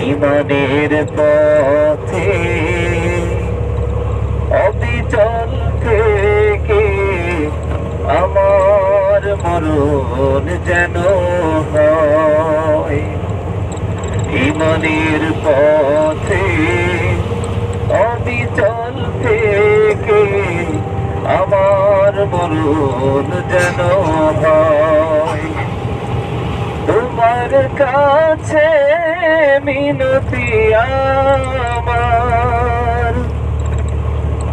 ইমানের পথে অবিচল থেকে আমার মরণ যেন হয়। ইমানের পথে অবিচল থেকে আমার মরণ যেন হয়। তোমার কাছে মিনতি আমার,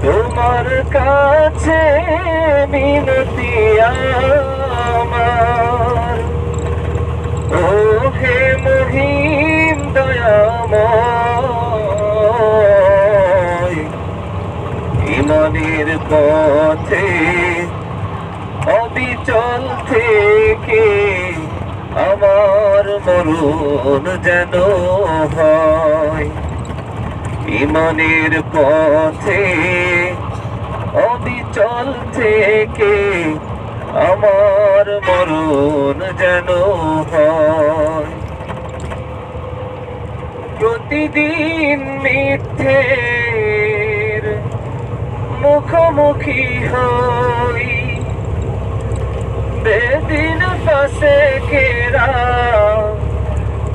তোমার কাছে মিনতি আমার। ও হে মহিম দয়াময়, ইমানের পথে অবিচল থেকে আমার মরণ যেন হয়। ইমানের পথে অবিচল থেকে আমার মরণ যেন হয়। প্রতিদিন মিথ্যের মুখোমুখি হই, বেদিন পাশে ঘেরা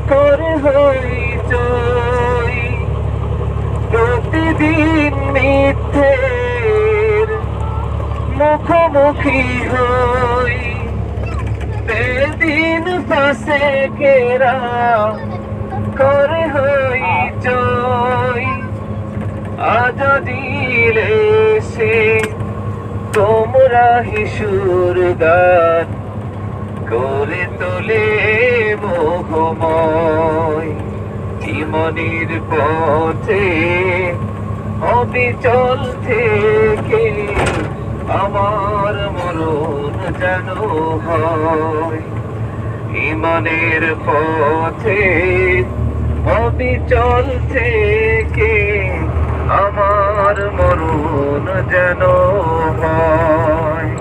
করে হই জয়। প্রতিদিন মিথ্যের মুখোমুখি হই, বেদিন পাশে ঘেরা করে হই জয়। আজ দিলে সে তোমরা হিসুর গান করে তোলে মোহময়। ইমানের পথে অবিচল থেকে আমার মরণ যেন হয়। ইমানের পথে অবিচল থেকে আমার মরণ যেন হয়।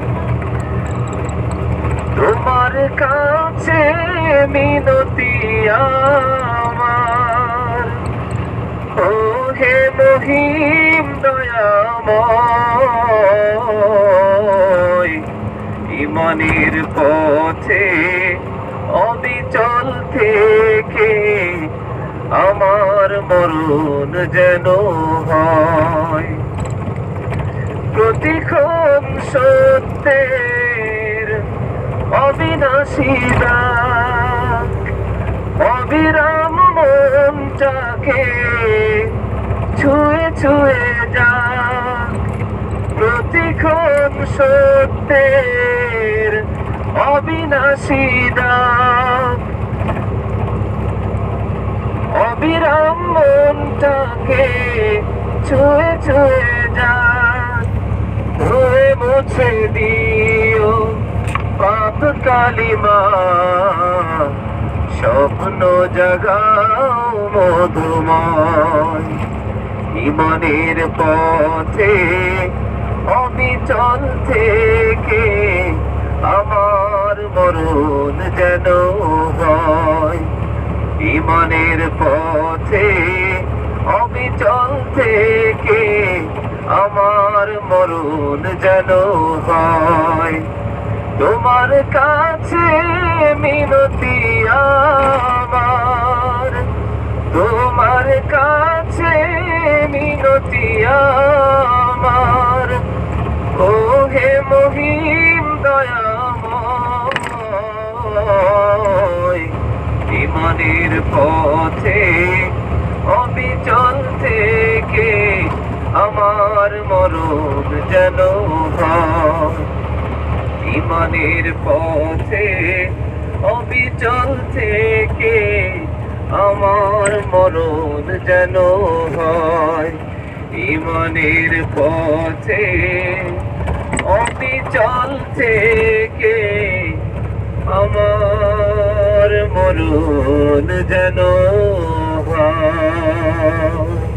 তোমার কাছে মিনতি আমার, ও হে মহিম দয়াময়, ইমানের পথে অবিচল থেকে আমার মরণ যেন হয়। প্রতিক্ষণ সত্যের অবিনাশী ডাক অবিরাম মনটাকে ছুঁয়ে ছুঁয়ে যাক। প্রতিক্ষণ সত্যের অবিনাশী ডাক অবিরাম মনটাকে ছুঁয়ে ছুঁয়ে যাক। ধুয়ে মুছে দিও পাপ কালিমা, স্বপ্ন জাগাও মধুময়। ইমানের পথে অবিচল থেকে আমার মরণ যেন হয়। ইমানের পথে অবিচল থেকে আমার মরণ যেন হয়। তোমার কাছে মিনতি আমার, তোমার কাছে মিনতি আমার। ও হে মহিম দয়াময়, ইমানের পথে অবিচল থেকে আমার মরণ যেন হয়। ইমানের পথে অবিচল থেকে আমার মরণ যেন হয়। ইমানের পথে অবিচল থেকে আমার মরণ যেন হয়।